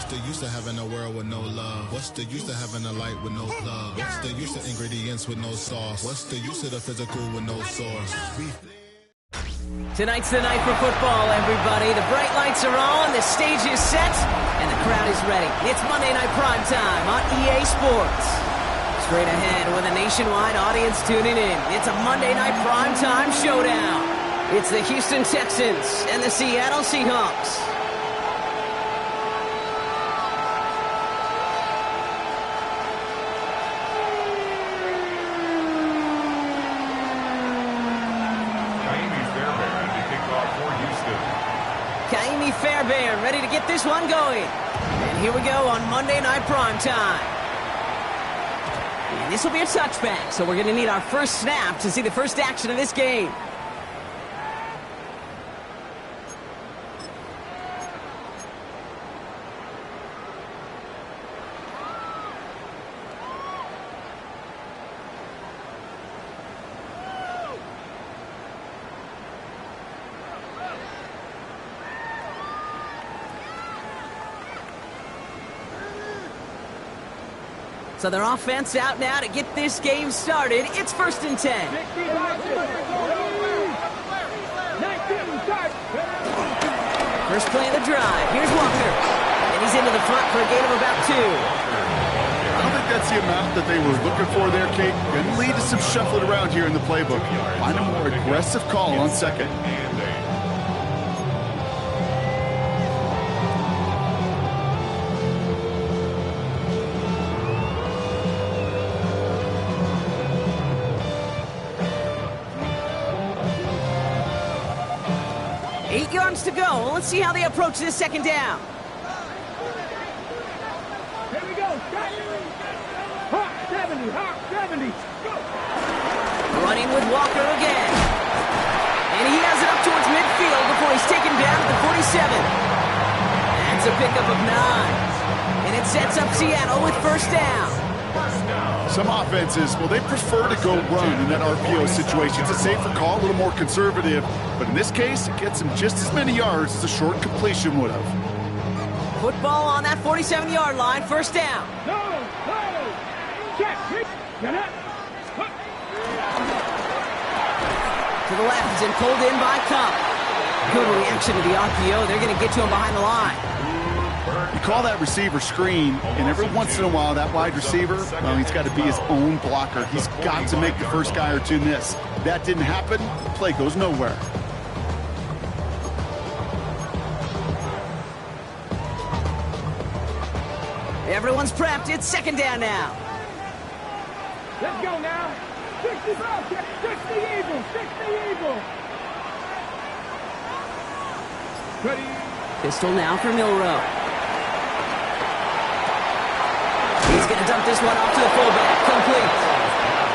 the use of having a world with no love? What's the use of having a light with no plug? What's the use of ingredients with no sauce? What's the use of the physical with no source? Tonight's the night for football, everybody. The bright lights are on, the stage is set, and the crowd is ready. It's Monday Night Primetime on EA Sports. Straight ahead with a nationwide audience tuning in. It's a Monday Night Primetime showdown. It's the Houston Texans and the Seattle Seahawks. Kaimi Fairbairn ready to get this one going. And here we go on Monday Night Primetime. And this will be a touchback, so we're going to need our first snap to see the first action of this game. So their offense out now to get this game started. It's 1st and 10. First play of the drive. Here's Walker. And he's into the front for a gain of about 2. I don't think that's the amount that they were looking for there, Kate. Going to lead to some shuffling around here in the playbook. Find a more aggressive call on second. To go. Well, let's see how they approach this second down. Here we go. Hawk 70. Hawk 70. Go. Running with Walker again. And he has it up towards midfield before he's taken down at the 47. That's a pickup of 9. And it sets up Seattle with first down. Some offenses, well, they prefer to go run in that RPO situation. It's a safer call, a little more conservative. But in this case, it gets them just as many yards as a short completion would have. Football on that 47-yard line, first down. No. Check. To the left and pulled in by Cup. Good reaction to the RPO. They're going to get to him behind the line. You call that receiver screen, and every once in a while, that wide receiver, well, he's got to be his own blocker. He's got to make the first guy or two miss. That didn't happen, play goes nowhere. Everyone's prepped. It's second down now. Let's go now. 65. 60 Eagles. 60 Eagles. Ready. Pistol now for Milroe. He's going to dump this one off to the fullback. Complete.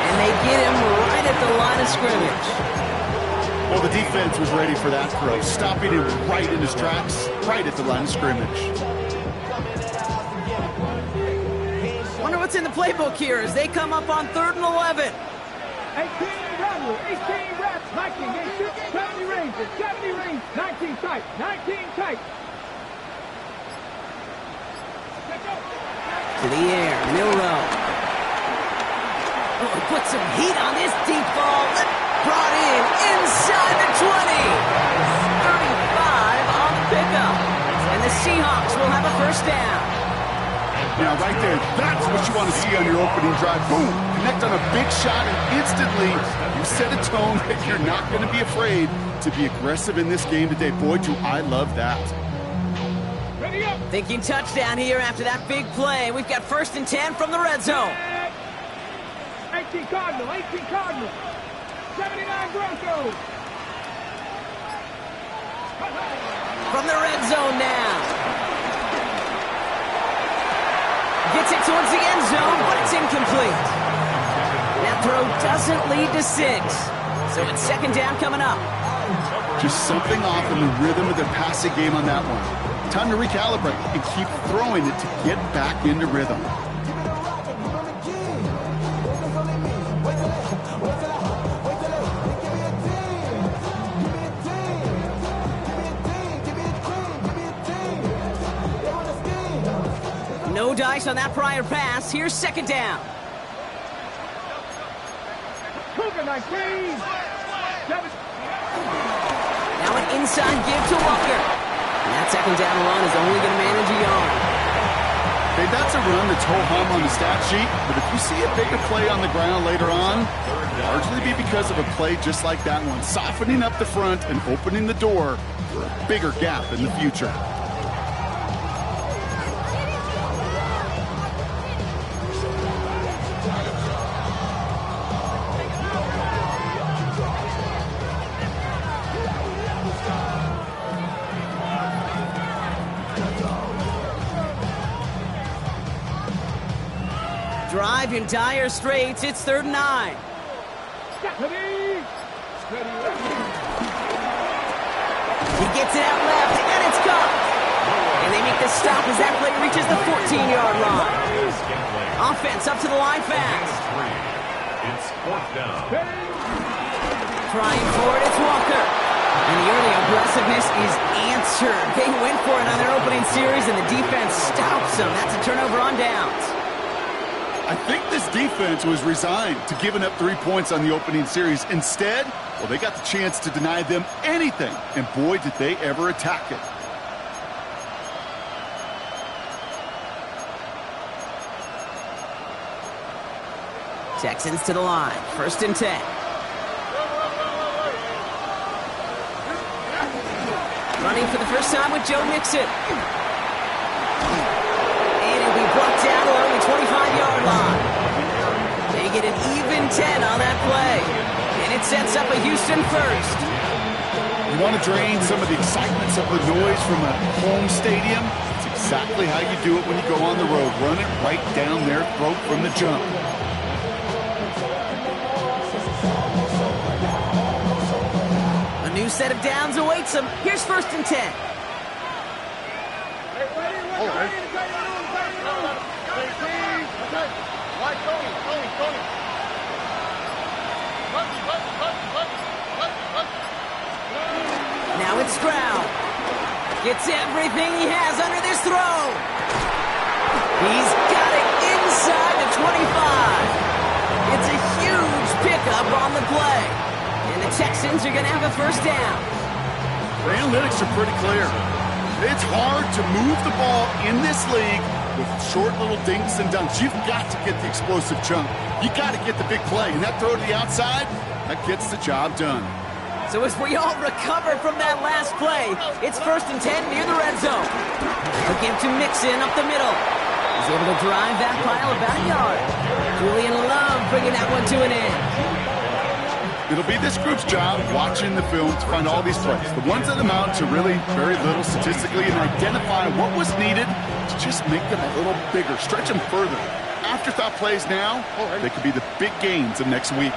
And they get him right at the line of scrimmage. Well, the defense was ready for that throw, stopping him right in his tracks, right at the line of scrimmage. Wonder what's in the playbook here as they come up on 3rd and 11. 18 Rattler, 18 Rats, 19, 70 range, 70 range, 19 tight, 19 tight. To the air, Milroe. Oh, he put some heat on this deep ball. Brought in inside the 20. 35 on the pickup. And the Seahawks will have a first down. Now, right there, that's what you want to see on your opening drive. Boom! Connect on a big shot, and instantly you set a tone that you're not going to be afraid to be aggressive in this game today. Boy, do I love that. Ready up. Thinking touchdown here after that big play. We've got 1st and 10 from the red zone. 18 Cardinal, 18 Cardinal. 79 Broncos. From the red zone now. Gets it towards the end zone, but it's incomplete. That throw doesn't lead to 6. So it's second down coming up. Just something off in the rhythm of their passing game on that one. Time to recalibrate and keep throwing it to get back into rhythm. No dice on that prior pass. Here's second down. Cougar 19. Now an inside give to Walker. And that second down run is only going to manage a yard. Okay, that's a run that's ho-hum on the stat sheet, but if you see a bigger play on the ground later on, it'll largely be because of a play just like that one, softening up the front and opening the door for a bigger gap in the future. Drive in dire straits. It's 3rd and 9. He gets it out left, and it's caught. And they make the stop as that play reaches the 14-yard line. Offense up to the line fast. It's 4th down. Trying for it, it's Walker. And the early aggressiveness is answered. They went for it on their opening series, and the defense stops them. That's a turnover on downs. I think this defense was resigned to giving up 3 points on the opening series. Instead, well, they got the chance to deny them anything, and boy, did they ever attack it. Texans to the line, 1st and 10. Running for the first time with Joe Mixon. And he'll be brought down along the 25-yard line. They get an even 10 on that play. And it sets up a Houston first. You want to drain some of the excitement, some of the noise from a home stadium? It's exactly how you do it when you go on the road. Run it right down their throat from the jump. A new set of downs awaits them. Here's 1st and 10. Now it's Stroud. Gets everything he has under this throw. He's got it inside the 25. It's a huge pickup on the play. And the Texans are going to have a first down. The analytics are pretty clear. It's hard to move the ball in this league with short little dinks and dunks. You've got to get the explosive chunk. You got to get the big play. And that throw to the outside, that gets the job done. So as we all recover from that last play, it's 1st and 10 near the red zone. They'll give to Mixon up the middle. He's able to drive that pile about a yard. Julian Love bringing that one to an end. It'll be this group's job watching the film to find all these plays. The ones that amount to really very little statistically and identify what was needed to just make them a little bigger, stretch them further. Afterthought plays now, they could be the big gains of next week.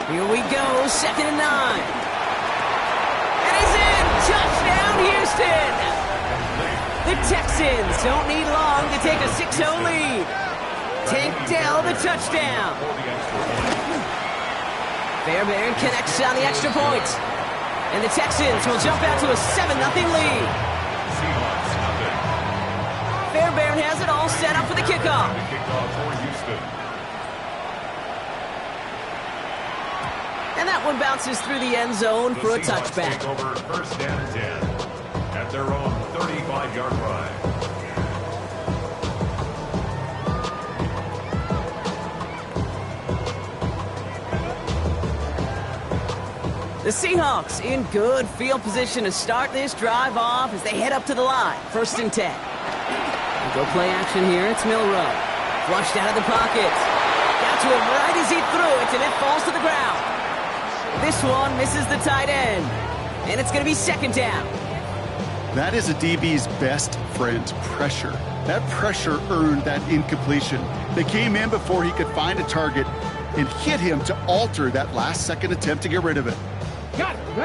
Here we go, 2nd and 9. And he's in! Touchdown, Houston! The Texans don't need long to take a 6-0 lead. Tank Dell the touchdown. Fairbairn connects on the extra point. And the Texans will jump out to a 7-0 lead. Fairbairn has it all set up for the kickoff. And that one bounces through the end zone for a touchback. Take over 1st and 10 at their own 35-yard line. The Seahawks in good field position to start this drive off as they head up to the line. 1st and 10. And go play action here. It's Milroe. Flushed out of the pocket. Got to him right as he threw it, and it falls to the ground. This one misses the tight end. And it's going to be 2nd down. That is a DB's best friend, pressure. That pressure earned that incompletion. They came in before he could find a target and hit him to alter that last-second attempt to get rid of it.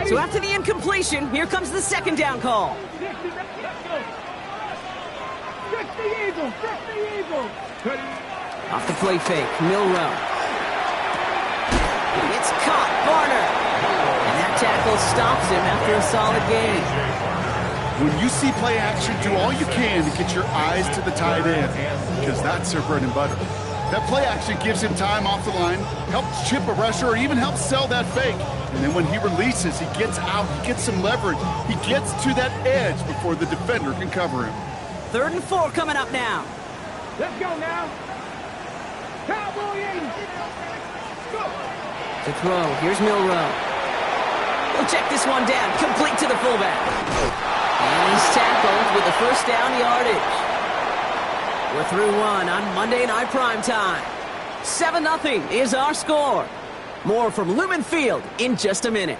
So after the incompletion, here comes the 2nd down call. Off the play fake, Milroe. It's caught, Varner. And that tackle stops him after a solid gain. When you see play action, do all you can to get your eyes to the tight end, because that's their bread and butter. That play action gives him time off the line, helps chip a rusher, or even helps sell that fake. And then when he releases, he gets out, he gets some leverage. He gets to that edge before the defender can cover him. 3rd and 4 coming up now. Let's go now. Cowboy 80. Go. To throw, here's Milroe. He'll check this one down, complete to the fullback. And he's tackled with the first down yardage. We're through one on Monday Night Primetime. 7-0 is our score. More from Lumen Field in just a minute.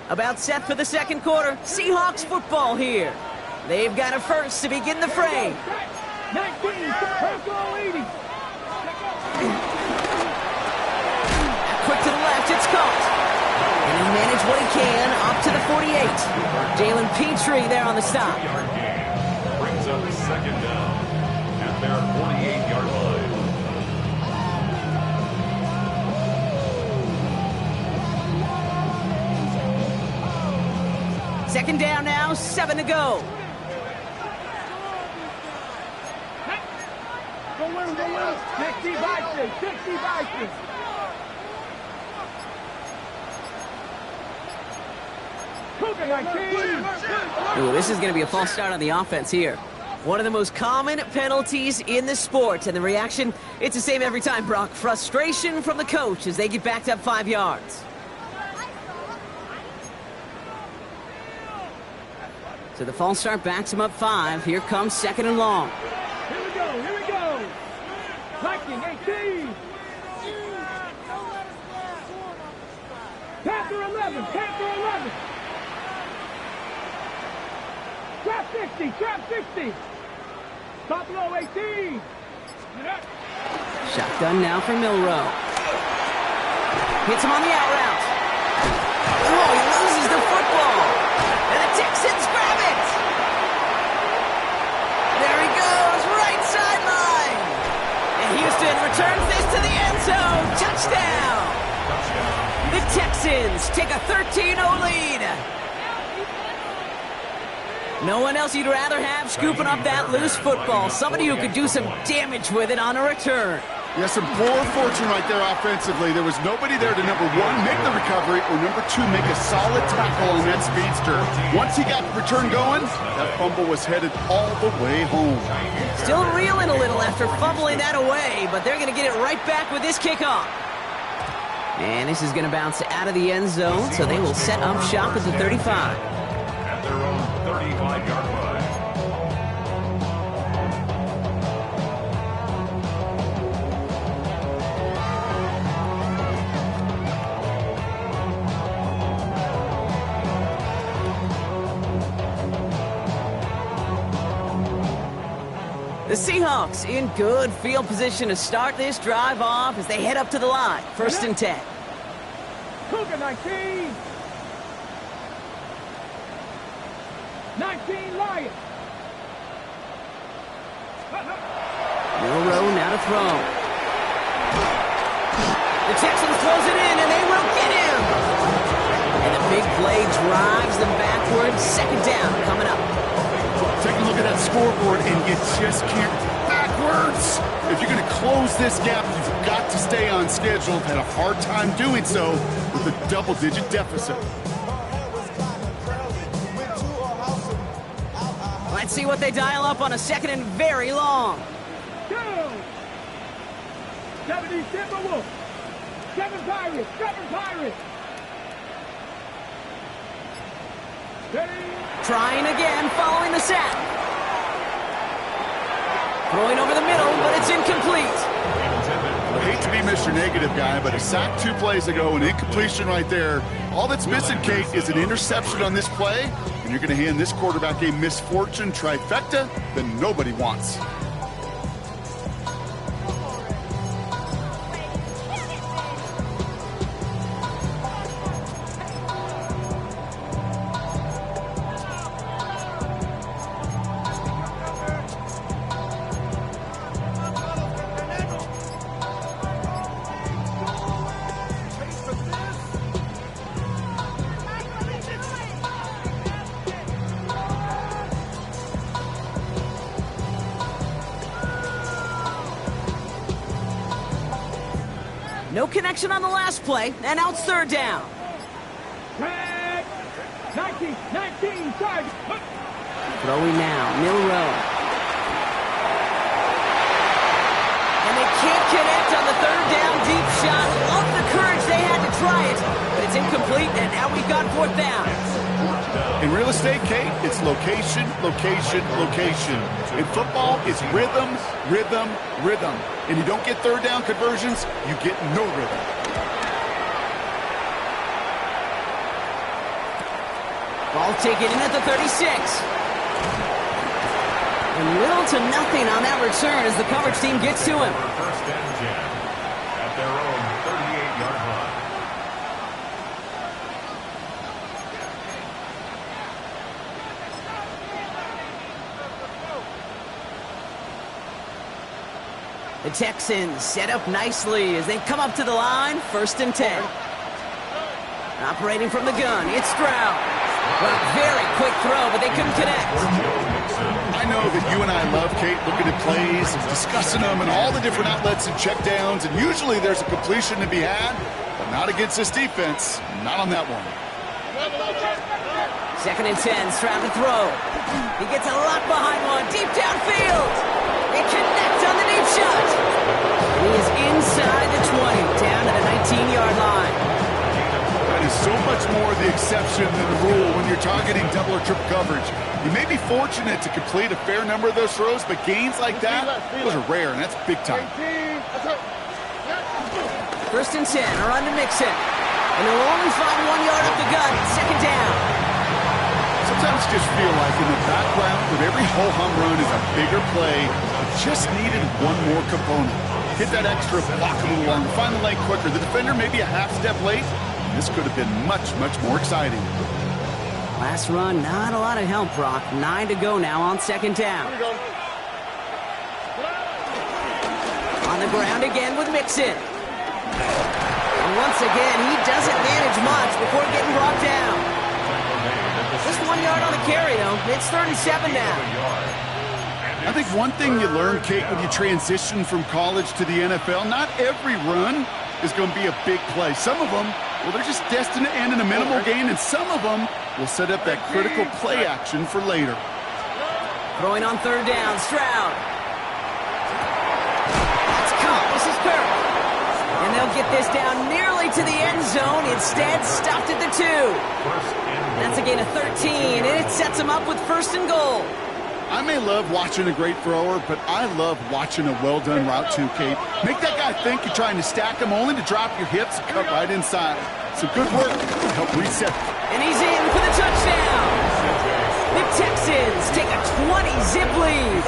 About set for the second quarter. Seahawks football here. They've got a first to begin the fray. 19, Bronco 80. Quick to the left, it's caught. And he managed what he can up to the 48. Jalen Petrie there on the stop. Brings up second down at their 48-yard line. Second down now, 7 to go. Go in, go in. 60 Vikings, 60 Vikings. Cougar 19. Ooh, this is going to be a false start on the offense here. One of the most common penalties in the sport. And the reaction, it's the same every time, Brock. Frustration from the coach as they get backed up 5 yards. So the false start backs him up 5. Here comes 2nd and long. Here we go, here we go. Viking 18. Panther 11, Panther 11. Trap 60, trap 60. Top low 18. Shotgun now for Milroe. Hits him on the out route. Oh, he loses the football. And the Texans grab it. There he goes, right sideline. And Houston returns this to the end zone. Touchdown. The Texans take a 13-0 lead. No one else you'd rather have scooping up that loose football. Somebody who could do some damage with it on a return. Yeah, some poor fortune right there offensively. There was nobody there to, number 1, make the recovery, or number 2, make a solid tackle on that speedster. Once he got the return going, that fumble was headed all the way home. Still reeling a little after fumbling that away, but they're going to get it right back with this kickoff. And this is going to bounce out of the end zone, so they will set up shop at the 35. At their own 35-yard line. The Seahawks in good field position to start this drive off as they head up to the line. 1st and 10. Cougar 19. 19 Lions. Milroe now to throw. The Texans close it in, and they will get him. And the big play drives them backwards. 2nd down coming up. Take a look at that scoreboard, and you just can't backwards. If you're going to close this gap, you've got to stay on schedule. Had a hard time doing so with a double-digit deficit. Let's see what they dial up on a 2nd and very long. Go. 70 Timberwolves. 7 Pirates. 7 Pirates. Ready. Trying again, following the sack. Throwing over the middle, but it's incomplete. I hate to be Mr. Negative guy, but a sack 2 plays ago, an incompletion right there. All that's missing, Kate, is an interception on this play, and you're going to hand this quarterback a misfortune trifecta that nobody wants. No connection on the last play, and now it's third down. Tag. 19, tag. Throwing now, Milroe. And they can't connect on the third down deep shot. Love the courage they had to try it, but it's incomplete, and now we've got fourth down. In real estate, Kate, it's location, location, location. In football, it's rhythm, rhythm, rhythm. And you don't get third down conversions, you get no rhythm. Ball taken in at the 36. And little to nothing on that return as the coverage team gets to him. First and 10 at their own 38-yard line. The Texans set up nicely as they come up to the line, first and 10. Operating from the gun, it's Stroud. Well, very quick throw, but they couldn't connect. I know that you and I love, Kate, looking at plays, discussing them, and all the different outlets and checkdowns, and usually there's a completion to be had, but not against this defense. Not on that one. Second and 10, Stroud to throw. He gets a lot behind one, deep downfield. They connect on the deep shot. And he is inside the 20, down to the 19-yard line. That is so much more the exception than the rule when you're targeting double or triple coverage. You may be fortunate to complete a fair number of those throws, but gains like that, those are rare, and that's big time. First and 10, are on to Mixon. And they'll only find 1 yard up the gut, second down. Sometimes you just feel like in the background of every ho-hum run is a bigger play. It just needed one more component. Hit that extra, block a little longer, find the lane quicker. The defender maybe a half step late. This could have been much, much more exciting. Last run, not a lot of help, Brock. 9 to go now on second down. On the ground again with Mixon. And once again, he doesn't manage much before getting brought down. Just 1 yard on the carry, though. It's 37 now. I think one thing you learn, Kate, when you transition from college to the NFL, not every run is going to be a big play. Some of them, well, they're just destined to end in a minimal gain, and some of them will set up that critical play action for later. Throwing on third down, Stroud. That's caught. This is Kirk. And they'll get this down nearly to the end zone. Instead, stopped at the 2. That's a gain of 13, and it sets them up with first and goal. I may love watching a great thrower, but I love watching a well-done route too, Kate. Make that guy think you're trying to stack him only to drop your hips and cut right inside. So good work to help reset. And he's in for the touchdown. The Texans take a 20-zip lead.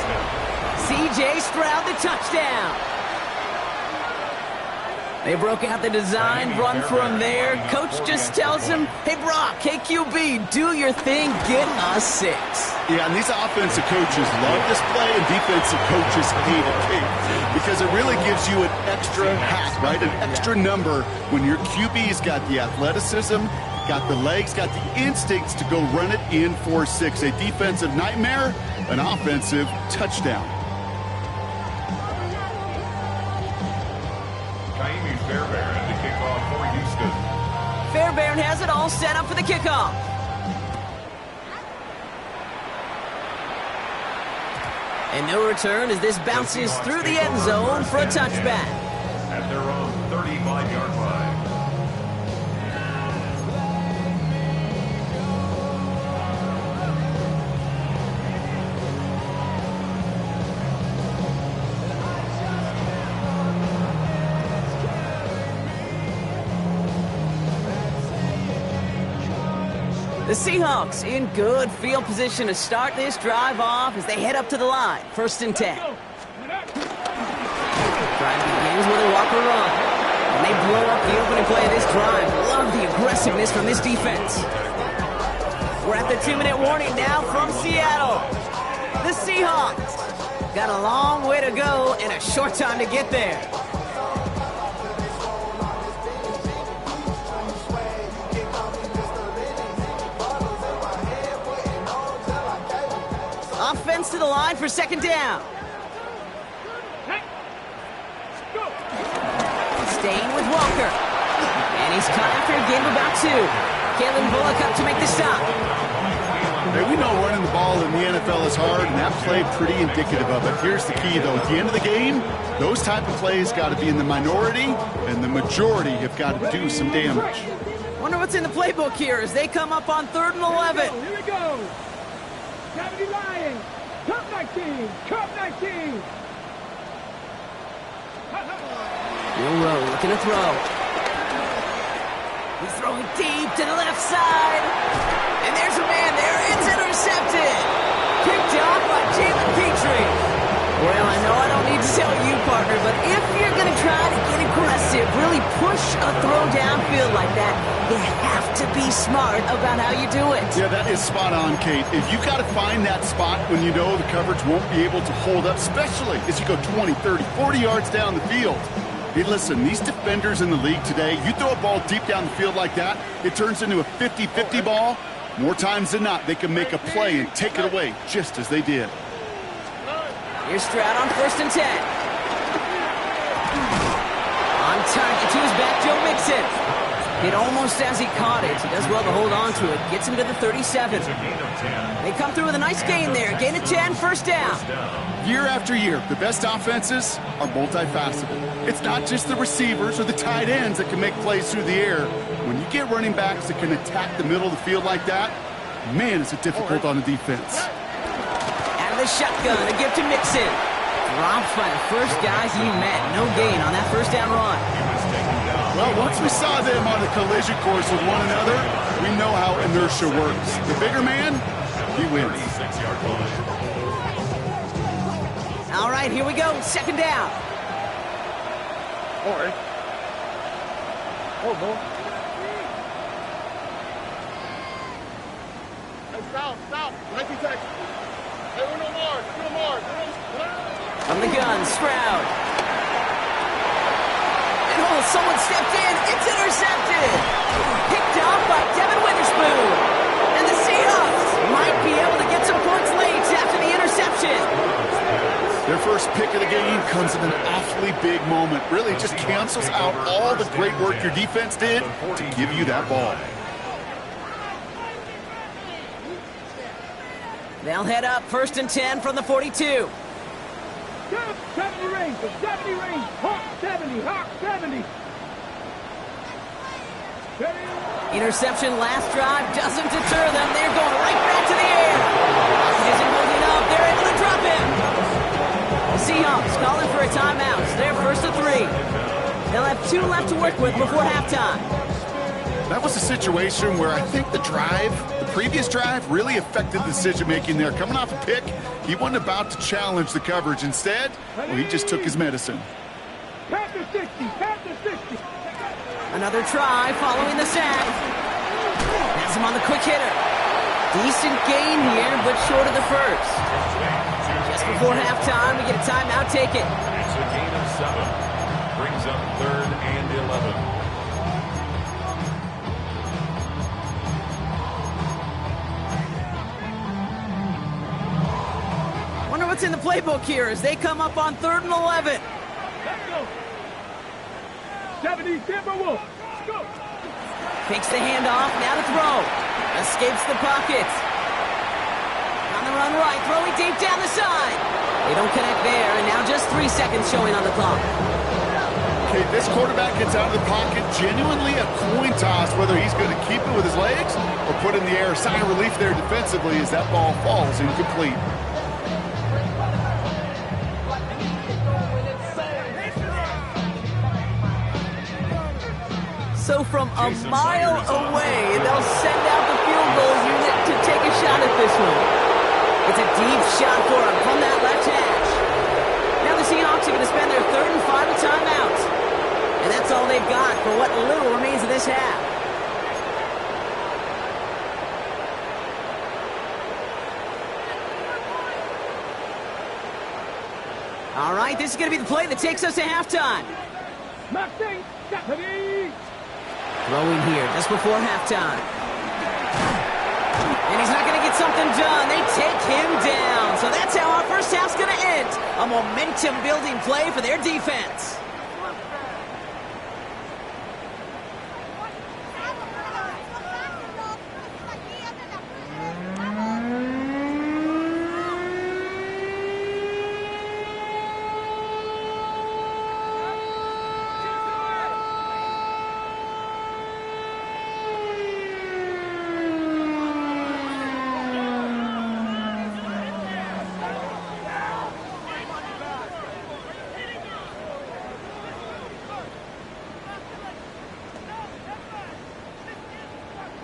C.J. Stroud, the touchdown. They broke out the design run for him there. Coach just tells him, hey, Brock, hey, QB, do your thing, get us 6. Yeah, and these offensive coaches love this play, and defensive coaches hate it, Kate, because it really gives you an extra hat, right, an extra number when your QB's got the athleticism, got the legs, got the instincts to go run it in for 6. A defensive nightmare, an offensive touchdown. Fairbairn to kick off for Houston. Fairbairn has it all set up for the kickoff. And no return as this bounces through the end zone for a touchback. At their own 35-yard line. The Seahawks in good field position to start this drive off as they head up to the line. First and 10. Drive begins with a walker run. And they blow up the opening play of this drive. Love the aggressiveness from this defense. We're at the 2-minute warning now from Seattle. The Seahawks got a long way to go and a short time to get there. Offense to the line for second down. Staying with Walker. And he's cut after a game of about 2. Kalen Bullock up to make the stop. Hey, we know running the ball in the NFL is hard, and that play pretty indicative of it. Here's the key, though. At the end of the game, those type of plays got to be in the minority, and the majority have got to do some damage. Wonder what's in the playbook here as they come up on 3rd and 11. Here we go. 70 Lions. Cup 19. Cup 19. Will Rowe looking to throw. He's throwing deep to the left side. And there's a man there. It's intercepted. Picked off by Jalen Petrie. Well, I know I don't need to tell you, partner, but if you're going to try to get aggressive, really push a throw downfield like that, you have to be smart about how you do it. Yeah, that is spot on, Kate. If you got to find that spot when you know the coverage won't be able to hold up, especially as you go 20, 30, 40 yards down the field. Hey, listen, these defenders in the league today, you throw a ball deep down the field like that, it turns into a 50-50 ball. More times than not, they can make a play and take it away, just as they did. Here's Stroud on 1st and 10. On target to his back, Joe Mixon. Hit almost as he caught it. He does well to hold on to it. Gets him to the 37. They come through with a nice gain there. Gain of 10, 1st down. Year after year, the best offenses are multifaceted. It's not just the receivers or the tight ends that can make plays through the air. When you get running backs that can attack the middle of the field like that, man, is it difficult on the defense. Out of the shotgun, a gift to Mixon. Dropped by the first guy he met. No gain on that 1st down run. Well, once we saw them on a collision course with one another, we know how inertia works. The bigger man, he wins. All right, here we go. 2nd down. All right. Oh, boy. Hey, stop. 19 seconds. Hey, we're no more. From the gun, Stroud. And someone stepped in. It's intercepted. Picked off by Devin Witherspoon. And the Seahawks might be able to get some points late after the interception. Their first pick of the game comes at an awfully big moment. Really just cancels out all the great work your defense did to give you that ball. They'll head up 1st and 10 from the 42. 70 range. Hawk 70. Interception last drive doesn't deter them. They're going right back to the air. He isn't holding up. They're able to drop him. The Seahawks calling for a timeout. They're 1st and 3. They'll have 2 left to work with before halftime. That was a situation where I think the previous drive, really affected the decision-making there. Coming off a pick, he wasn't about to challenge the coverage. Instead, well, he just took his medicine. Panther 60. Another try following the sack. Has him on the quick hitter. Decent gain here, but short of the first. Just before halftime, we get a timeout. Take it. It's a gain of 7. Brings up 3rd and 11. Wonder what's in the playbook here as they come up on 3rd and 11. Let's go. 70 Timberwolves. Let's go. Takes the handoff, now to throw. Escapes the pocket. On the run right, throwing deep down the side. They don't connect there, and now just 3 seconds showing on the clock. Okay, this quarterback gets out of the pocket, genuinely a coin toss, whether he's going to keep it with his legs or put in the air. Sign of relief there defensively as that ball falls incomplete. So from a mile away, they'll send out the field goal unit to take a shot at this one. It's a deep shot for him from that left hash. Now the Seahawks are going to spend their 3rd and final timeout. And that's all they've got for what little remains of this half. All right, this is going to be the play that takes us to halftime. Throwing here just before halftime. And he's not going to get something done. They take him down. So that's how our first half's going to end. A momentum-building play for their defense.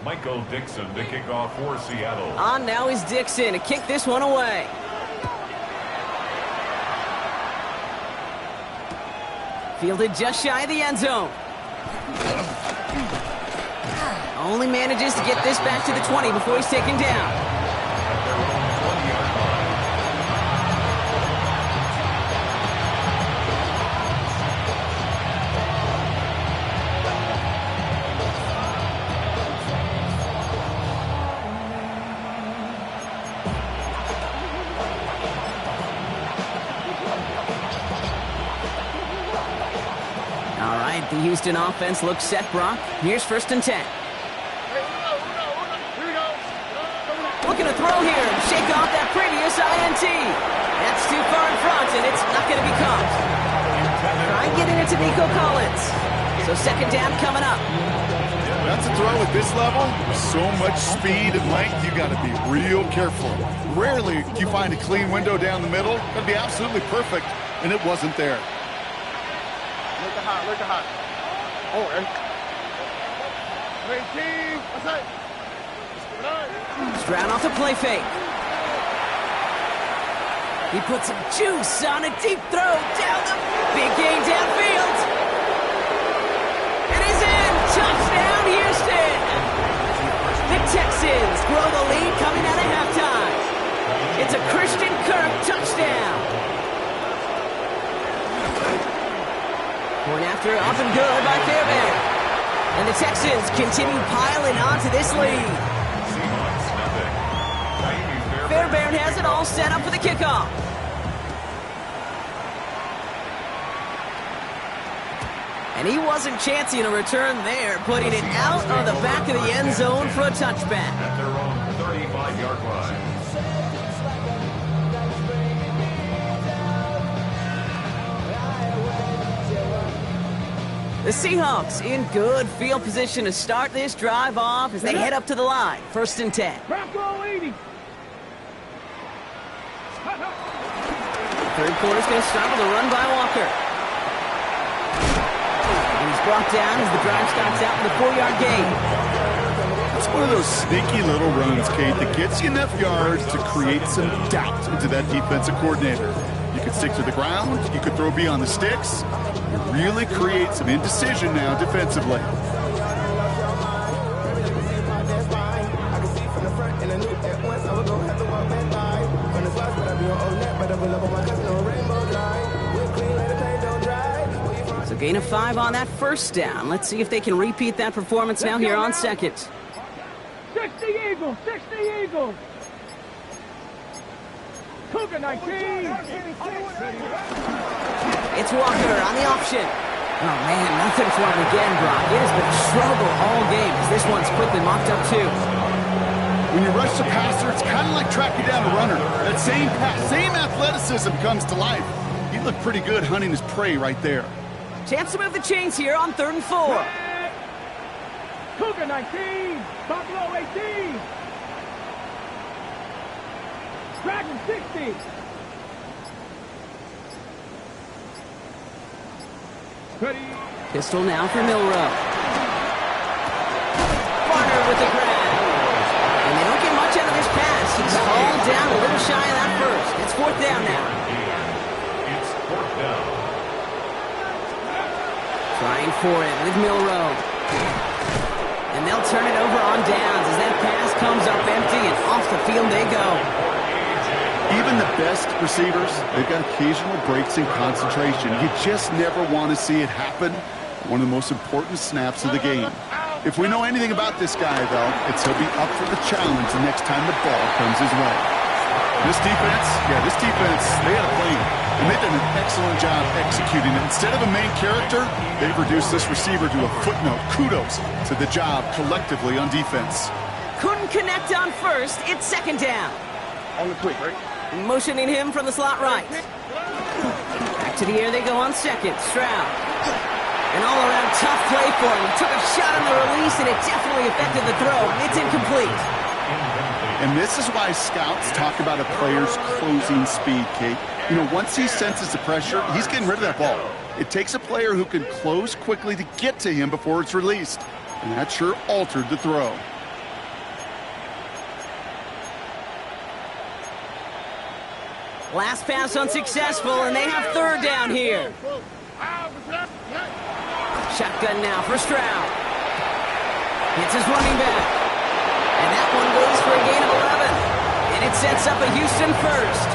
Michael Dixon to kick off for Seattle. On now is Dixon to kick this one away. Fielded just shy of the end zone. Only manages to get this back to the 20 before he's taken down. The Houston offense looks set, Brock. Here's 1st and 10. Looking to throw here and shake off that previous INT. That's too far in front, and it's not going to be caught. Try getting it to Nico Collins. So 2nd down coming up. That's a throw at this level. So much speed and length, you got to be real careful. Rarely do you find a clean window down the middle. That'd be absolutely perfect, and it wasn't there. Look at hot. Oh, Stroud off the play fake. He puts some juice on a deep throw down the big gain downfield. It is in. Touchdown, Houston. The Texans grow the lead coming out of halftime. It's a Christian Kirk touchdown. Point after up and good by Fairbairn. And the Texans continue piling on to this lead. Fairbairn has it all set up for the kickoff. And he wasn't chancing a return there, putting it out of the back of the end zone for a touchback. At their own 35-yard line. The Seahawks in good field position to start this drive off as they head up to the line. 1st and 10. Bronco 80. Third quarter's going to start with a run by Walker. And he's brought down as the drive starts out with a 4-yard gain. It's one of those sneaky little runs, Kate, that gets you enough yards to create some doubt into that defensive coordinator. You could stick to the ground. You could throw beyond the sticks. You really create some indecision now defensively. So gain of 5 on that 1st down. Let's see if they can repeat that performance now here on 2nd. 60 Eagles, 60 Eagles. Cougar 19. It's Walker on the option. Oh, man, nothing for him again, Brock. It has been a struggle all game as this one's quickly mocked up, too. When you rush the passer, it's kind of like tracking down a runner. That same pass, same athleticism comes to life. He looked pretty good hunting his prey right there. Chance to move the chains here on 3rd and 4. Cougar 19. Buffalo 18. Dragon 60. Ready. Pistol now for Milrow. Barner with the grab. And they don't get much out of this pass. He's hauled down a little shy of that first. It's 4th down now. It's 4th down. Trying for it with Milrow. And they'll turn it over on downs as that pass comes up empty and off the field they go. Even the best receivers, they've got occasional breaks in concentration. You just never want to see it happen. One of the most important snaps of the game. If we know anything about this guy, though, it's he'll be up for the challenge the next time the ball comes his way. This defense, they had a plan. And they've done an excellent job executing it. Instead of a main character, they've reduced this receiver to a footnote. Kudos to the job collectively on defense. Couldn't connect on 1st. It's 2nd down. On the quick, right? Motioning him from the slot right. Back to the air they go on 2nd. Stroud. An all-around tough play for him. He took a shot on the release, and it definitely affected the throw. It's incomplete. And this is why scouts talk about a player's closing speed, Kate. You know, once he senses the pressure, he's getting rid of that ball. It takes a player who can close quickly to get to him before it's released. And that sure altered the throw. Last pass unsuccessful, and they have third down here. Shotgun now for Stroud. It's his running back. And that one goes for a gain of 11. And it sets up a Houston first.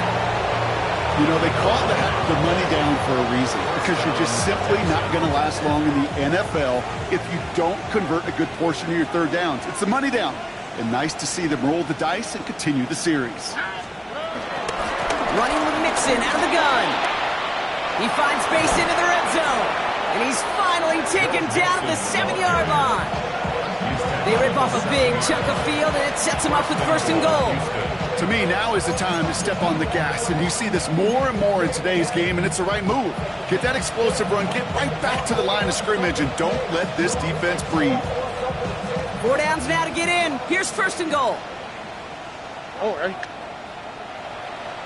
You know, they call that the money down for a reason, because you're just simply not going to last long in the NFL if you don't convert a good portion of your third downs. It's the money down. And nice to see them roll the dice and continue the series. Running with Mixon out of the gun. He finds space into the red zone. And he's finally taken down at the 7-yard line. They rip off a big chunk of field, and it sets him up with first and goal. To me, now is the time to step on the gas, and you see this more and more in today's game, and it's the right move. Get that explosive run, get right back to the line of scrimmage, and don't let this defense breathe. 4 downs now to get in. Here's first and goal. Oh, right.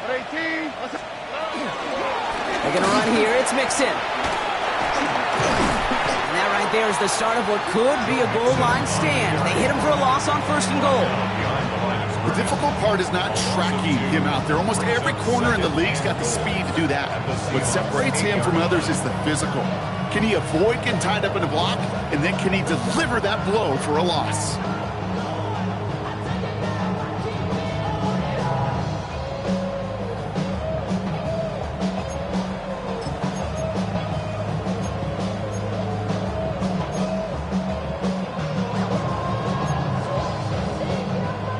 18. They're going to run here. It's Mixon. And that right there is the start of what could be a goal line stand. They hit him for a loss on first and goal. The difficult part is not tracking him out there. Almost every corner in the league's got the speed to do that. What separates him from others is the physical. Can he avoid getting tied up in a block? And then can he deliver that blow for a loss?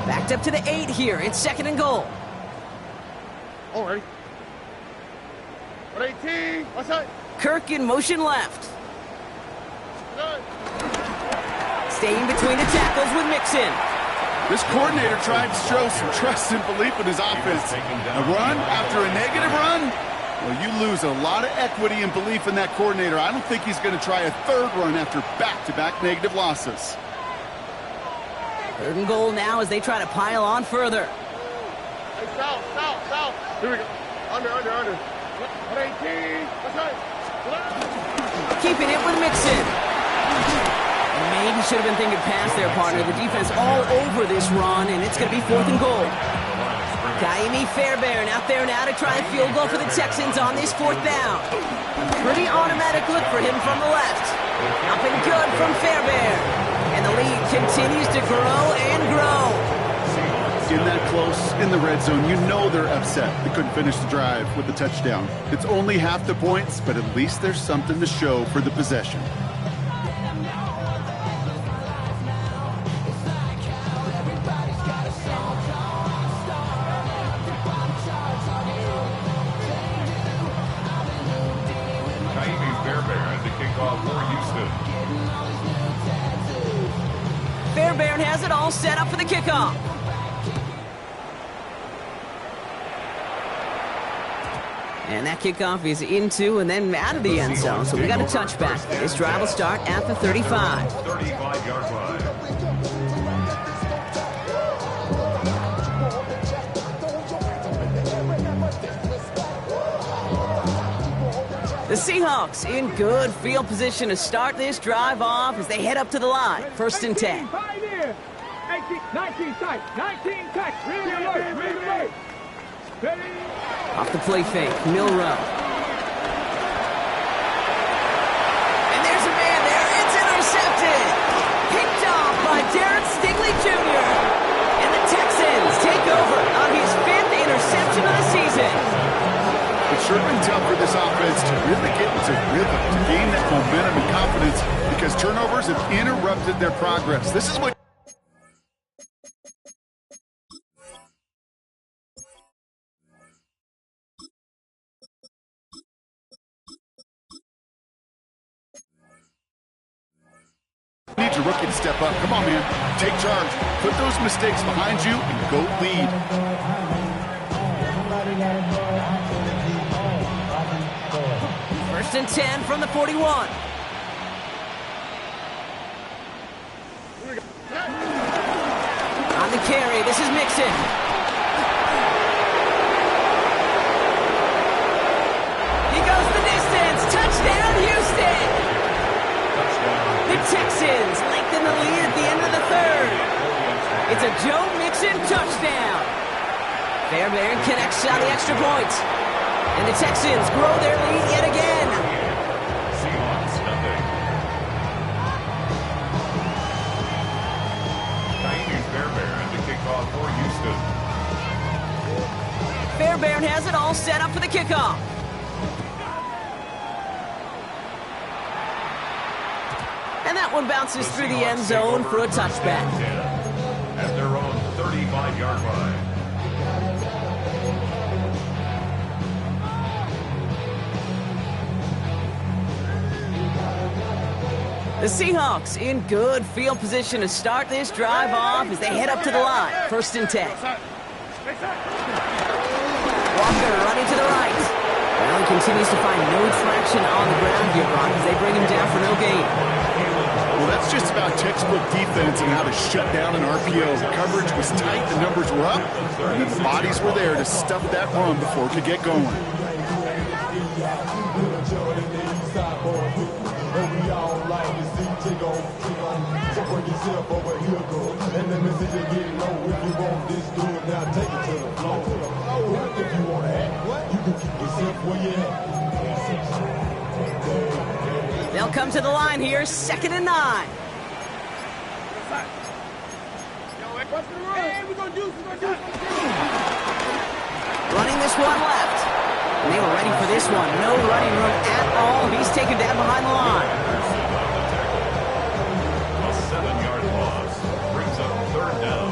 Backed up to the 8 here. It's second and goal. Oh, ready. 18. What's that? Kirk in motion left. Staying between the tackles with Mixon. This coordinator tried to show some trust and belief in his offense. A run after a negative run? Well, you lose a lot of equity and belief in that coordinator. I don't think he's going to try a third run after back-to-back negative losses. Third and goal now as they try to pile on further. Hey, south. Here we go. Under. 18. What's that? Keeping it with Mixon. And maybe should have been thinking past their partner. The defense all over this run, and it's going to be fourth and goal. Kaimi Fairbairn out there now to try a field goal for the Texans on this fourth down. A pretty automatic look for him from the left. Up and good from Fairbairn. And the lead continues to grow and grow. In that close in the red zone, you know they're upset they couldn't finish the drive with the touchdown. It's only half the points, but at least there's something to show for the possession. Kaimi Fairbairn to kick off for Houston. Fairbairn has it all set up for the kickoff. And that kickoff is into and then out of the end zone. So we got a touchback. This drive will start at the 35. 35-yard line. The Seahawks in good field position to start this drive off as they head up to the line. First and 10. 5 in. 18, 19 tight. 19 tight. Really alert. Really alert. Ready. Off the play fake, Milrow. And there's a man there. It's intercepted. Picked off by Darren Stingley Jr. And the Texans take over on his 5th interception of the season. It's sure been tough for this offense to really get into rhythm, to gain that momentum and confidence, because turnovers have interrupted their progress. This is what need your rookie to step up. Come on, man. Take charge. Put those mistakes behind you and go lead. First and 10 from the 41. On the carry, this is Mixon. He goes the distance. Touchdown, Houston. The Texans lengthen the lead at the end of the third. It's a Joe Mixon touchdown. Fairbairn connects on the extra point. And the Texans grow their lead yet again. Seahawks nothing. Kaimi Fairbairn to kick off for Houston. Fairbairn has it all set up for the kickoff. And that one bounces through the end zone for a touchback. At their own 35-yard line. The Seahawks in good field position to start this drive off as they head up to the line. 1st and 10. Walker running to the right. Well, he continues to find no traction on the ground here, Brock, as they bring him down for no gain. Well, that's just about textbook defense and how to shut down an RPO. The coverage was tight, the numbers were up, and the bodies were there to stuff that run before it could get going. They'll come to the line here, 2nd and 9. Running this one left. And they were ready for this one. No running room at all. He's taken down behind the line. A 7-yard loss brings up 3rd down.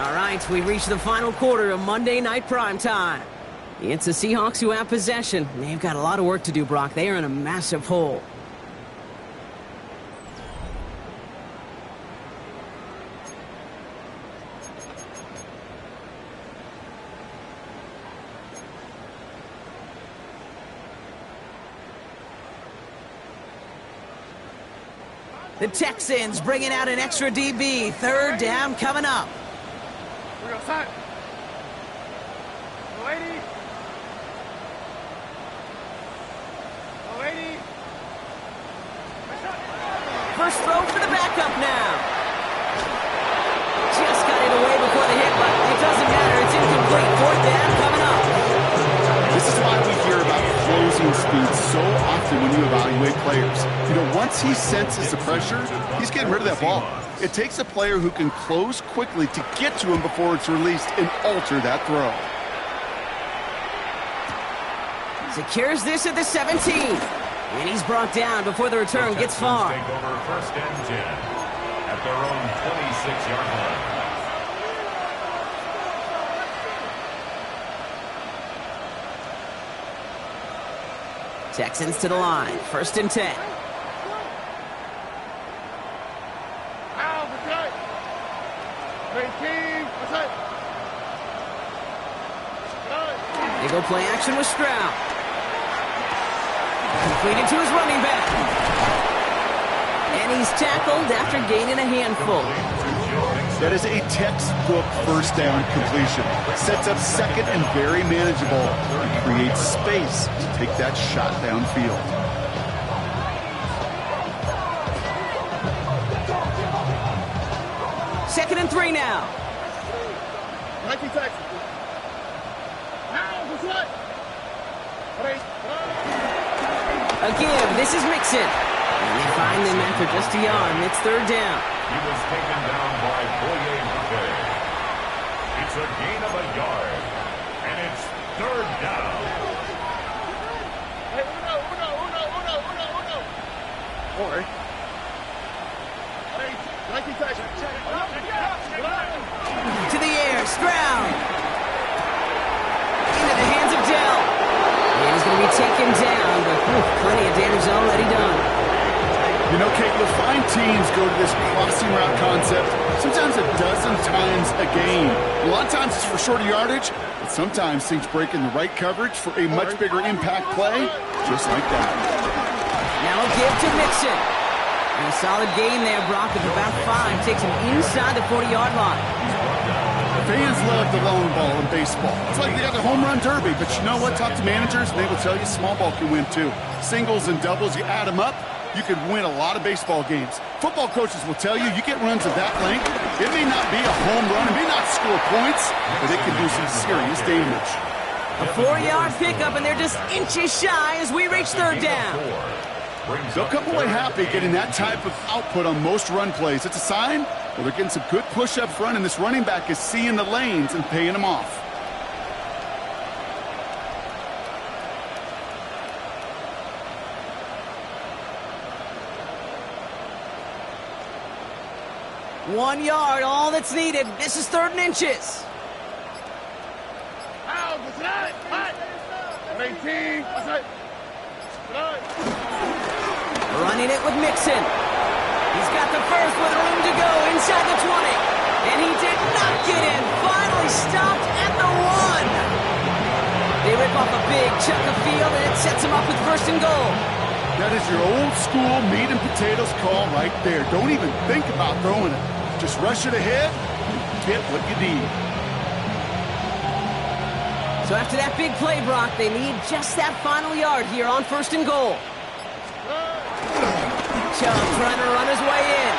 All right, we reach the final quarter of Monday Night Primetime. It's the Seahawks who have possession. They've got a lot of work to do, Brock. They are in a massive hole. The Texans bringing out an extra DB. 3rd down coming up. We go side. Lady. Lady. First throw for the backup now. Just got it away before the hit, but it doesn't matter. It's incomplete. 4th down coming up. This is why we hear about closing speed so often when you evaluate players. You know, once he senses the pressure, he's getting rid of that ball. It takes a player who can close quickly to get to him before it's released and alter that throw. Secures this at the 17. And he's brought down before the return gets far. Take over 1st and 10 at their own 26-yard line. Texans to the line. 1st and 10. They go play action with Stroud. Completed to his running back. And he's tackled after gaining a handful. That is a textbook 1st down completion. Sets up 2nd and very manageable. And creates space to take that shot downfield. Second and 3 now. Nike Texas. A give. This is Mixon. And they find him after just a yard. It's 3rd down. He was taken down by Boye Mafe. It's a gain of a yard. And it's 3rd down. Hey, uno. Or. Hey, Nike Texas. To the air. Stroud. Into the hands of Dell. And he's going to be taken down, but plenty of damage already done. You know, Kate, you'll find teams go to this crossing route concept sometimes a dozen times a game. A lot of times it's for shorter yardage, but sometimes things break in the right coverage for a much bigger impact play, just like that. Now a give to Mixon. And a solid gain there, Brock, of about 5. Takes him inside the 40-yard line. Fans love the long ball in baseball. It's like they got the home run derby, but you know what? Talk to managers, and they will tell you small ball can win too. Singles and doubles, you add them up, you could win a lot of baseball games. Football coaches will tell you get runs of that length, it may not be a home run, it may not score points, but it can do some serious damage. A 4-yard pickup, and they're just inches shy as we reach third down. They'll come away happy getting that type of output on most run plays. It's a sign, well, they're getting some good push up front, and this running back is seeing the lanes and paying them off. One yard, all that's needed. This is 3rd and inches. Running it with Mixon. He's got the first with room to go inside the 20. And he did not get in. Finally stopped at the 1. They rip off a big chunk of field, and it sets him up with 1st and goal. That is your old school meat and potatoes call right there. Don't even think about throwing it. Just rush it ahead and get what you need. So after that big play, Brock, they need just that final yard here on 1st and goal. Chubb trying to run his way in.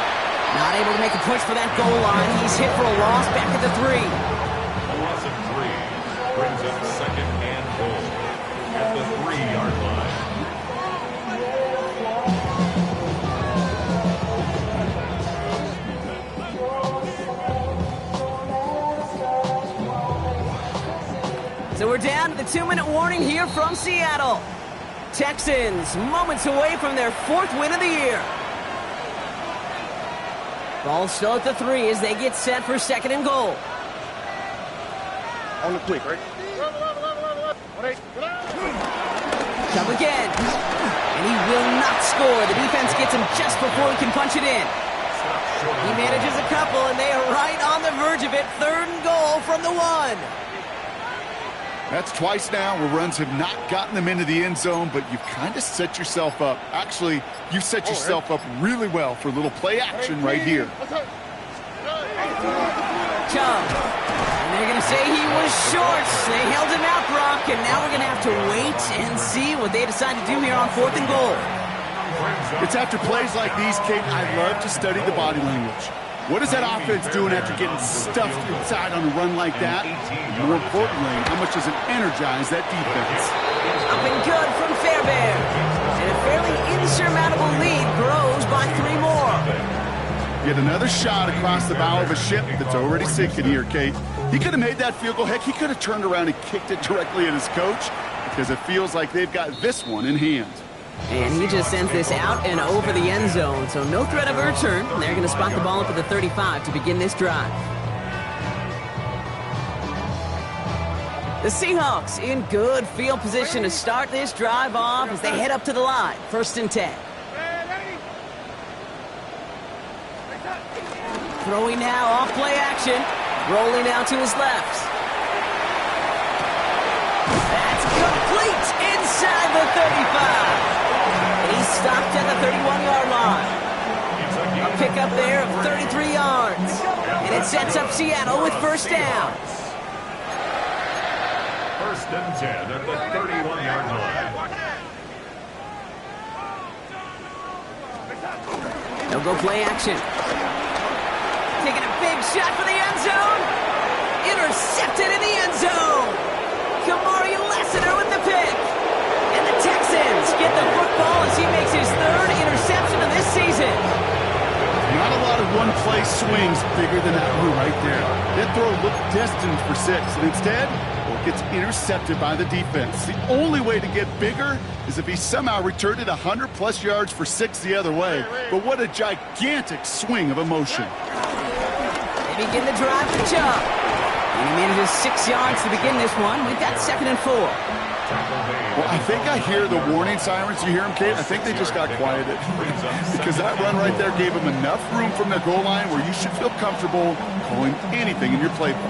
Not able to make a push for that goal line. He's hit for a loss back at the 3. A loss of 3 brings up 2nd and goal at the 3-yard line. So we're down to the 2-minute warning here from Seattle. Texans moments away from their 4th win of the year. Ball still at the 3 as they get set for 2nd and goal. On the quick, right? Chubb again. And he will not score. The defense gets him just before he can punch it in. He manages a couple, and they are right on the verge of it. 3rd and goal from the 1. That's twice now where runs have not gotten them into the end zone, but you've kind of set yourself up. Actually, you've set yourself up really well for a little play action right here. Chubb. And they're going to say he was short. They held him out, Brock, and now we're going to have to wait and see what they decide to do here on 4th and goal. It's after plays like these, Kate, I love to study the body language. What is that offense doing after getting stuffed inside on a run like that? More importantly, how much does it energize that defense? Up and good from Fairbairn. And a fairly insurmountable lead grows by 3 more. Yet another shot across the bow of a ship that's already sinking here, Kate. He could have made that field goal. Heck, he could have turned around and kicked it directly at his coach because it feels like they've got this one in hand. And he just sends this out and over the end zone, so no threat of a return. They're going to spot the ball up at the 35 to begin this drive. The Seahawks in good field position to start this drive off as they head up to the line. 1st and 10. Throwing now off play action. Rolling out to his left. That's complete inside the 35. And he's stopped at the 31-yard line. A pickup there of 33 yards. And it sets up Seattle with 1st down. 1st and 10 at the 31-yard line. They'll go play action. Taking a big shot for the end zone. Intercepted in the end zone. Kamari Lassiter with the pick. And the Texans get the football as he makes his 3rd interception of this season. Not a lot of one-play swings bigger than that one right there. That throw looked destined for 6, and instead, well, it gets intercepted by the defense. The only way to get bigger is if he somehow returned it 100-plus yards for 6 the other way. But what a gigantic swing of emotion. They begin the drive for Chubb. And he manages 6 yards to begin this one. We've got 2nd and 4. Well, I think I hear the warning sirens. You hear them, Kate? I think they just got quieted. Because that run right there gave them enough room from the goal line where you should feel comfortable calling anything in your playbook.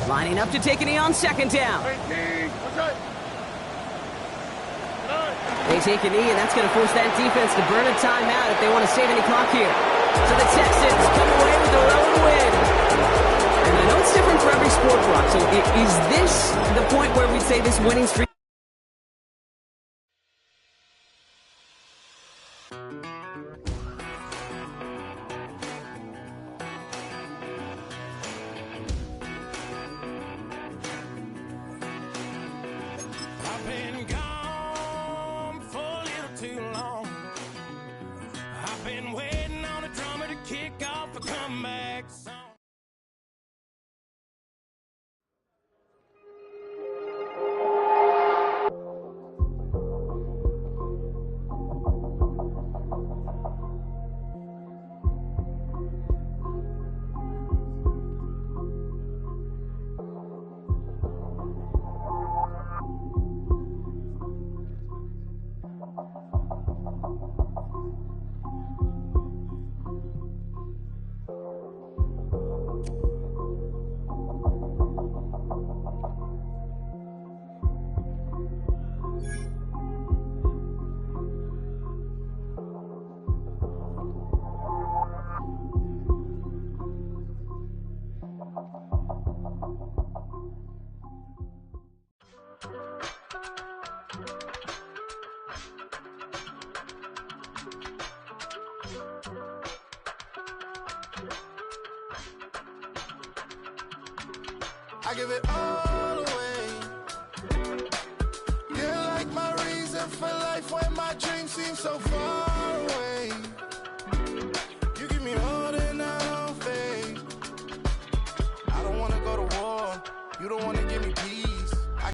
Lining up to take a knee on 2nd down. They take a knee, and that's going to force that defense to burn a timeout if they want to save any clock here. So the Texans come away with their own win. And I know it's different for every sport, Brock. So is this the point where we say this winning streak? I've been gone for a little too long. I've been waiting on a drummer to kick off a comeback song. I give it all away. You're like my reason for life when my dreams seem so far away. You give me all that I don't fade. I don't wanna go to war. You don't wanna